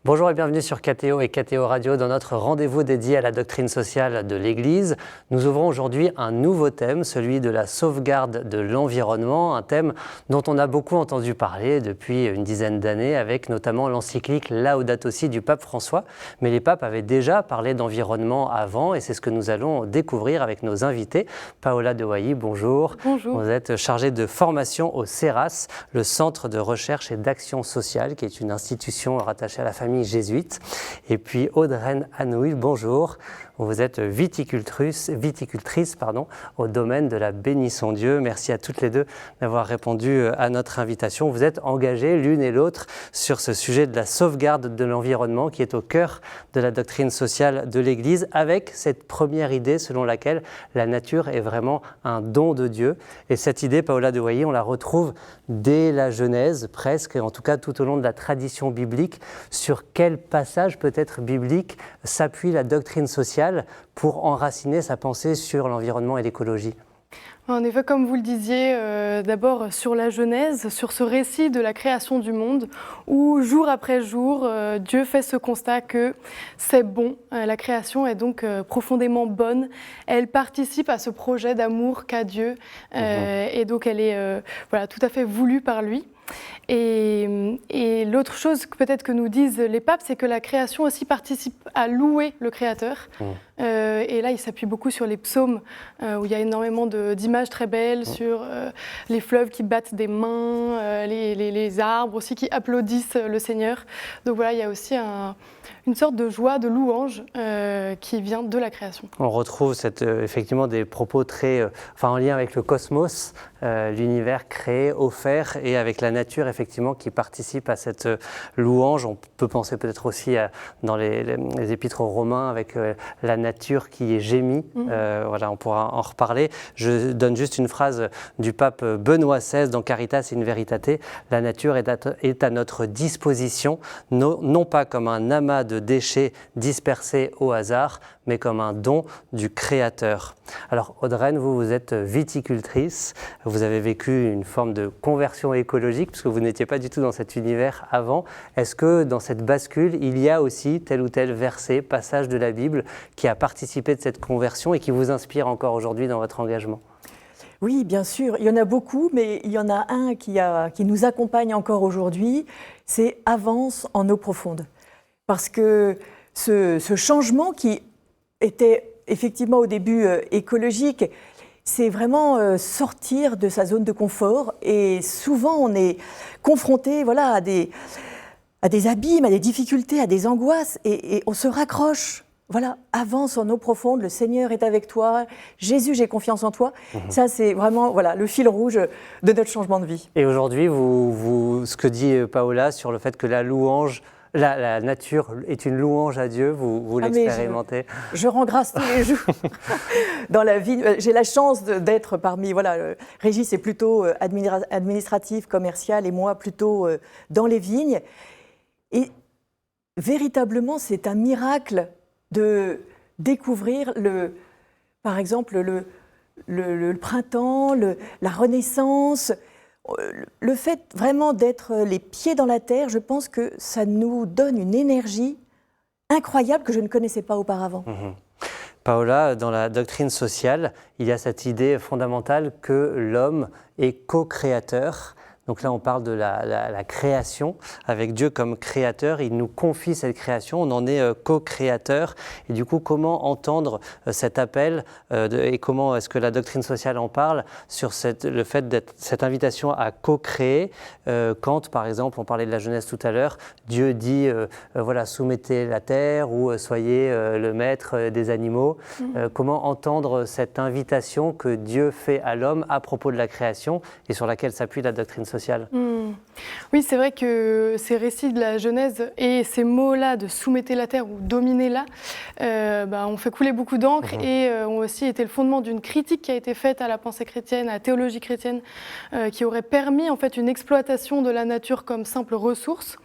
Bonjour et bienvenue sur KTO et KTO Radio dans notre rendez-vous dédié à la doctrine sociale de l'Église. Nous ouvrons aujourd'hui un nouveau thème, celui de la sauvegarde de l'environnement, un thème dont on a beaucoup entendu parler depuis une dizaine d'années avec notamment l'encyclique Laudato Si du pape François. Mais les papes avaient déjà parlé d'environnement avant et c'est ce que nous allons découvrir avec nos invités. Paola De Wailly, bonjour. Bonjour. Vous êtes chargée de formation au CERAS, le Centre de recherche et d'action sociale, qui est une institution rattachée à la famille jésuite. Et puis Audreyne Anouilh, bonjour. Vous êtes viticultrice au domaine de la Bénisson-Dieu. Merci à toutes les deux d'avoir répondu à notre invitation. Vous êtes engagées l'une et l'autre sur ce sujet de la sauvegarde de l'environnement qui est au cœur de la doctrine sociale de l'Église, avec cette première idée selon laquelle la nature est vraiment un don de Dieu. Et cette idée, Paola De Wailly, on la retrouve dès la Genèse presque, en tout cas tout au long de la tradition biblique. Sur quel passage peut-être biblique s'appuie la doctrine sociale pour enraciner sa pensée sur l'environnement et l'écologie? En effet, comme vous le disiez, d'abord sur la Genèse, sur ce récit de la création du monde, où jour après jour, Dieu fait ce constat que c'est bon, la création est donc profondément bonne, elle participe à ce projet d'amour qu'a Dieu, et donc elle est tout à fait voulue par lui. Et l'autre chose peut-être que nous disent les papes, c'est que la création aussi participe à louer le Créateur. Et là, il s'appuie beaucoup sur les psaumes, où il y a énormément d'images très belles sur les fleuves qui battent des mains, les arbres aussi qui applaudissent le Seigneur. Donc voilà, il y a aussi une sorte de joie, de louange qui vient de la création. On retrouve effectivement des propos très en lien avec le cosmos, l'univers créé, offert, et avec la nature effectivement qui participe à cette louange. On peut penser peut-être aussi dans les épîtres aux Romains avec la nature qui est gémie. On pourra en reparler. Je donne juste une phrase du pape Benoît XVI dans Caritas in Veritate. La nature est à notre disposition, non pas comme un amas de déchets dispersés au hasard, mais comme un don du Créateur. Alors Audreyne, vous êtes viticultrice, vous avez vécu une forme de conversion écologique puisque vous n'étiez pas du tout dans cet univers avant. Est-ce que dans cette bascule, il y a aussi tel ou tel verset, passage de la Bible qui a participé de cette conversion et qui vous inspire encore aujourd'hui dans votre engagement ? Oui, bien sûr, il y en a beaucoup, mais il y en a un qui nous accompagne encore aujourd'hui, c'est « Avance en eau profonde ». Parce que ce changement qui était effectivement au début écologique, c'est vraiment sortir de sa zone de confort. Et souvent, on est confronté à des abîmes, à des difficultés, à des angoisses, et on se raccroche. Voilà, avance en eau profonde, le Seigneur est avec toi, Jésus, j'ai confiance en toi. Ça, c'est vraiment le fil rouge de notre changement de vie. Et aujourd'hui, ce que dit Paola sur le fait que la louange, la nature est une louange à Dieu, vous l'expérimentez? Je rends grâce tous les jours dans la vie. J'ai la chance d'être parmi, Régis est plutôt administratif, commercial, et moi plutôt dans les vignes. Et véritablement, c'est un miracle de découvrir par exemple le printemps, la renaissance. Le fait vraiment d'être les pieds dans la terre, je pense que ça nous donne une énergie incroyable que je ne connaissais pas auparavant. Paola, dans la doctrine sociale, il y a cette idée fondamentale que l'homme est co-créateur. Donc là, on parle de la création, avec Dieu comme créateur. Il nous confie cette création, on en est co-créateur. Et du coup, comment entendre cet appel et comment est-ce que la doctrine sociale en parle sur le fait d'être cette invitation à co-créer quand, par exemple, on parlait de la Genèse tout à l'heure, Dieu dit soumettez la terre ou soyez le maître des animaux. Comment entendre cette invitation que Dieu fait à l'homme à propos de la création et sur laquelle s'appuie la doctrine sociale? Oui, c'est vrai que ces récits de la Genèse et ces mots-là de soumettez la terre ou dominez-la ont fait couler beaucoup d'encre et ont aussi été le fondement d'une critique qui a été faite à la pensée chrétienne, à la théologie chrétienne, qui aurait permis en fait une exploitation de la nature comme simple ressource.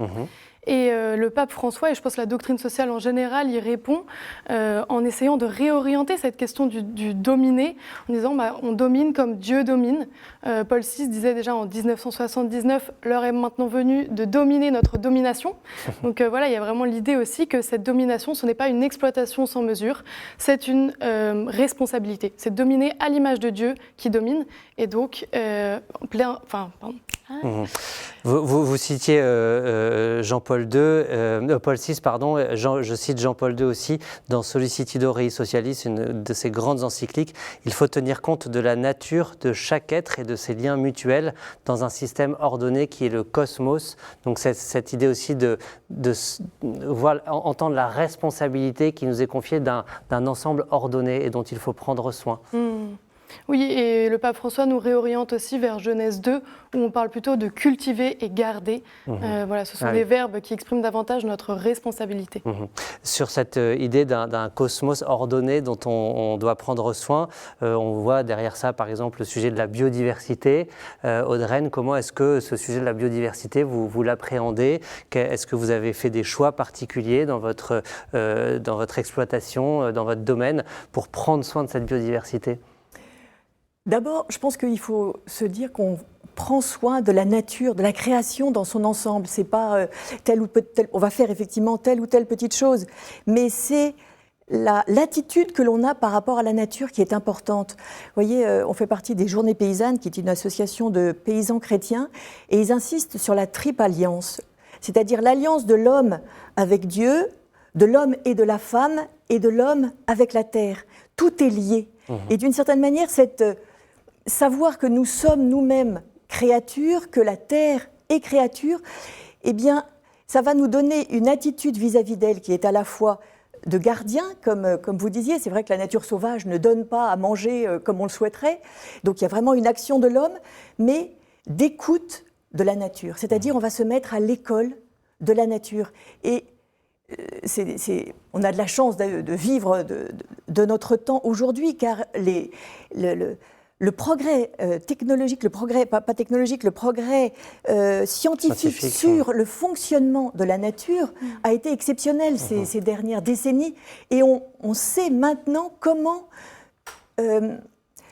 Et le pape François, et je pense que la doctrine sociale en général, y répond en essayant de réorienter cette question du dominer, en disant on domine comme Dieu domine. Paul VI disait déjà en 1979, l'heure est maintenant venue de dominer notre domination. Donc voilà, il y a vraiment l'idée aussi que cette domination, ce n'est pas une exploitation sans mesure, c'est une responsabilité. C'est dominer à l'image de Dieu qui domine, et donc Vous citiez Jean-Paul II, Paul VI, pardon, je cite Jean-Paul II aussi, dans Sollicitudo Rei Socialis, une de ses grandes encycliques. Il faut tenir compte de la nature de chaque être et de ses liens mutuels dans un système ordonné qui est le cosmos. Donc cette idée aussi de voilà, entendre la responsabilité qui nous est confiée d'un ensemble ordonné et dont il faut prendre soin. Oui, et le pape François nous réoriente aussi vers Genèse 2, où on parle plutôt de cultiver et garder. Voilà, ce sont des verbes qui expriment davantage notre responsabilité. Sur cette idée d'un cosmos ordonné dont on doit prendre soin, on voit derrière ça, par exemple, le sujet de la biodiversité. Audreyne, comment est-ce que ce sujet de la biodiversité, vous l'appréhendez? Est-ce que vous avez fait des choix particuliers dans votre exploitation, dans votre domaine, pour prendre soin de cette biodiversité? D'abord, je pense qu'il faut se dire qu'on prend soin de la nature, de la création dans son ensemble. C'est pas on va faire effectivement telle ou telle petite chose, mais c'est l'attitude que l'on a par rapport à la nature qui est importante. Vous voyez, on fait partie des Journées paysannes, qui est une association de paysans chrétiens, et ils insistent sur la triple alliance, c'est-à-dire l'alliance de l'homme avec Dieu, de l'homme et de la femme, et de l'homme avec la terre. Tout est lié. Et d'une certaine manière, savoir que nous sommes nous-mêmes créatures, que la terre est créature, eh bien, ça va nous donner une attitude vis-à-vis d'elle qui est à la fois de gardien, comme vous disiez. C'est vrai que la nature sauvage ne donne pas à manger comme on le souhaiterait. Donc il y a vraiment une action de l'homme, mais d'écoute de la nature. C'est-à-dire, on va se mettre à l'école de la nature. Et on a de la chance de vivre de notre temps aujourd'hui, car le progrès technologique, le progrès scientifique sur le fonctionnement de la nature a été exceptionnel ces dernières décennies. Et on sait maintenant comment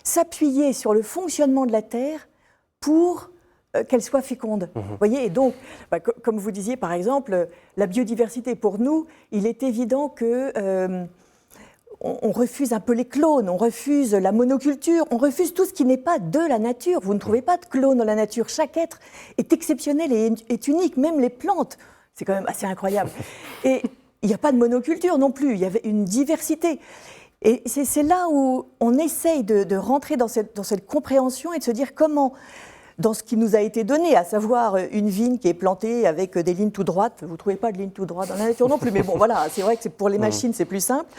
s'appuyer sur le fonctionnement de la Terre pour qu'elle soit féconde. Vous voyez, et donc, comme vous disiez, par exemple, la biodiversité, pour nous, il est évident que on refuse un peu les clones, on refuse la monoculture, on refuse tout ce qui n'est pas de la nature. Vous ne trouvez pas de clones dans la nature. Chaque être est exceptionnel et est unique, même les plantes. C'est quand même assez incroyable. Et il n'y a pas de monoculture non plus, il y avait une diversité. Et c'est là où on essaye de rentrer dans cette compréhension et de se dire comment, dans ce qui nous a été donné, à savoir une vigne qui est plantée avec des lignes tout droites, vous ne trouvez pas de lignes tout droites dans la nature non plus, mais bon voilà, c'est vrai que pour les machines c'est plus simple.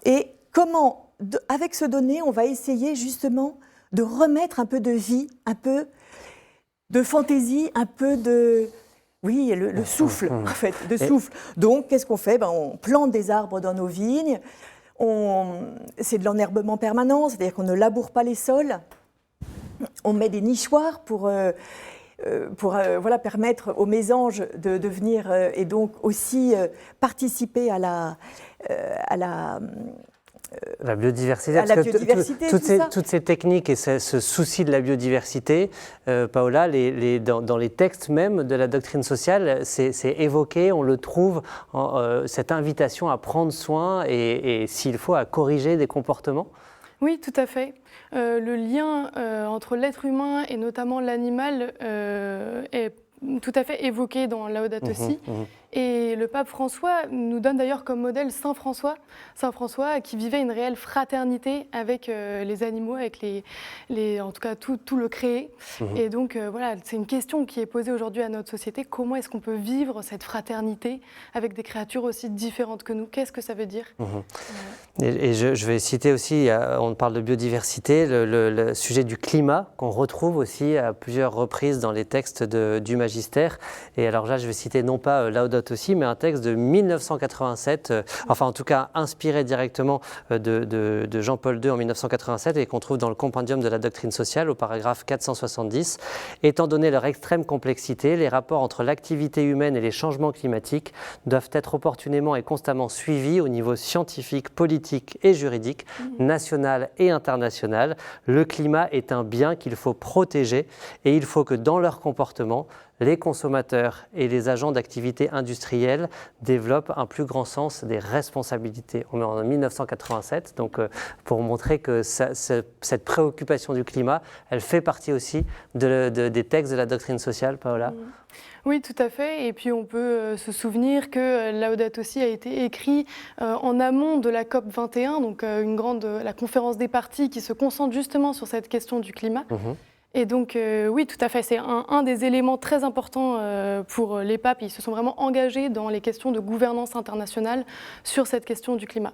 Et comment, avec ce donné, on va essayer justement de remettre un peu de vie, un peu de fantaisie, un peu de... Oui, le souffle, en fait, de souffle. Donc, qu'est-ce qu'on fait? On plante des arbres dans nos vignes, c'est de l'enherbement permanent, c'est-à-dire qu'on ne laboure pas les sols, on met des nichoirs pour permettre aux mésanges de venir et donc aussi participer à la biodiversité. Toutes ces techniques et ce souci de la biodiversité, Paola, dans les textes même de la doctrine sociale, c'est évoqué, on le trouve, cette invitation à prendre soin et s'il faut, à corriger des comportements. Oui, tout à fait. Le lien entre l'être humain et notamment l'animal est tout à fait évoqué dans Laudato Si. Et le pape François nous donne d'ailleurs comme modèle Saint François qui vivait une réelle fraternité avec les animaux, avec en tout cas tout le créé. Et donc voilà, c'est une question qui est posée aujourd'hui à notre société. Comment est-ce qu'on peut vivre cette fraternité avec des créatures aussi différentes que nous? Qu'est-ce que ça veut dire? Et je vais citer aussi, on parle de biodiversité, le sujet du climat qu'on retrouve aussi à plusieurs reprises dans les textes du magistère. Et alors là, je vais citer non pas Laudato Laudato Si, mais un texte de 1987, enfin en tout cas inspiré directement de Jean-Paul II en 1987 et qu'on trouve dans le compendium de la doctrine sociale au paragraphe 470. Étant donné leur extrême complexité, les rapports entre l'activité humaine et les changements climatiques doivent être opportunément et constamment suivis au niveau scientifique, politique et juridique, national et international. Le climat est un bien qu'il faut protéger et il faut que dans leur comportement, les consommateurs et les agents d'activité industrielle développent un plus grand sens des responsabilités. On est en 1987, donc pour montrer que cette préoccupation du climat, elle fait partie aussi des textes de la doctrine sociale, Paola. Oui, tout à fait. Et puis on peut se souvenir que Laudato Si a été écrit en amont de la COP 21, donc la conférence des parties qui se concentre justement sur cette question du climat. Et donc, oui, tout à fait, c'est un des éléments très importants pour les papes. Ils se sont vraiment engagés dans les questions de gouvernance internationale sur cette question du climat.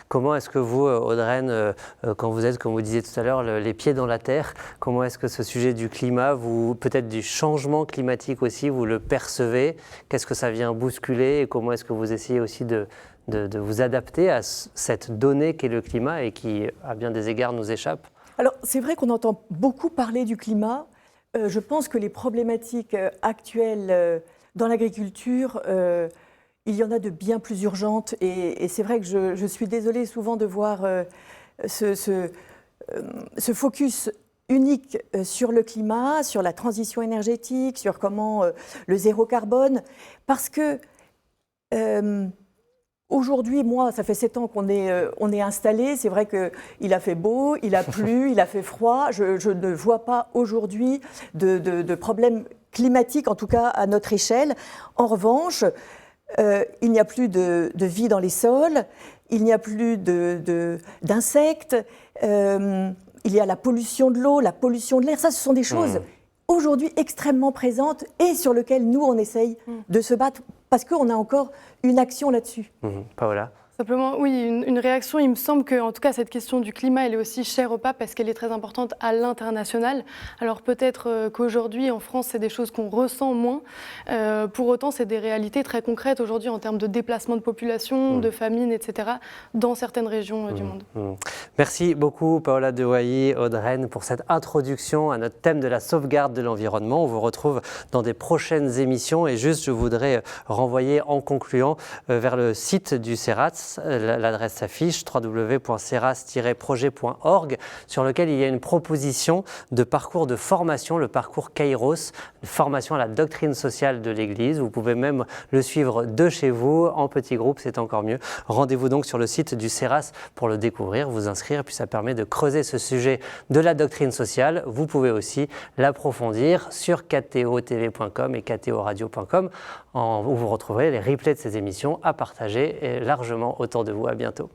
Comment est-ce que vous, Audreyne, quand vous êtes, comme vous disiez tout à l'heure, les pieds dans la terre, comment est-ce que ce sujet du climat, peut-être du changement climatique aussi, vous le percevez? Qu'est-ce que ça vient bousculer et comment est-ce que vous essayez aussi de vous adapter à cette donnée qu'est le climat et qui, à bien des égards, nous échappe? Alors, c'est vrai qu'on entend beaucoup parler du climat. Je pense que les problématiques actuelles dans l'agriculture, il y en a de bien plus urgentes. Et c'est vrai que je suis désolée souvent de voir ce focus unique sur le climat, sur la transition énergétique, sur comment le zéro carbone. Parce que aujourd'hui, moi, ça fait 7 ans qu'on est installé. C'est vrai qu'il a fait beau, il a plu, il a fait froid. Je ne vois pas aujourd'hui de problème climatique, en tout cas à notre échelle. En revanche, il n'y a plus de vie dans les sols, il n'y a plus d'insectes, il y a la pollution de l'eau, la pollution de l'air. Ça, ce sont des choses aujourd'hui extrêmement présentes et sur lesquelles nous, on essaye de se battre parce qu'on a encore une action là-dessus. Paola? Simplement, oui, une réaction. Il me semble que, en tout cas, cette question du climat, elle est aussi chère au pape parce qu'elle est très importante à l'international. Alors peut-être qu'aujourd'hui, en France, c'est des choses qu'on ressent moins. Pour autant, c'est des réalités très concrètes aujourd'hui en termes de déplacement de population, de famine, etc., dans certaines régions du monde. Merci beaucoup, Paola de Wailly, Audreyne, pour cette introduction à notre thème de la sauvegarde de l'environnement. On vous retrouve dans des prochaines émissions. Et juste, je voudrais renvoyer en concluant vers le site du CERAS. L'adresse s'affiche www.ceras-projet.org sur lequel il y a une proposition de parcours de formation, le parcours Kairos, formation à la doctrine sociale de l'Église. Vous pouvez même le suivre de chez vous, en petit groupe, c'est encore mieux. Rendez-vous donc sur le site du CERAS pour le découvrir, vous inscrire, puis ça permet de creuser ce sujet de la doctrine sociale. Vous pouvez aussi l'approfondir sur ktotv.com et ktoradio.com où vous retrouverez les replays de ces émissions à partager largement autour de vous. À bientôt.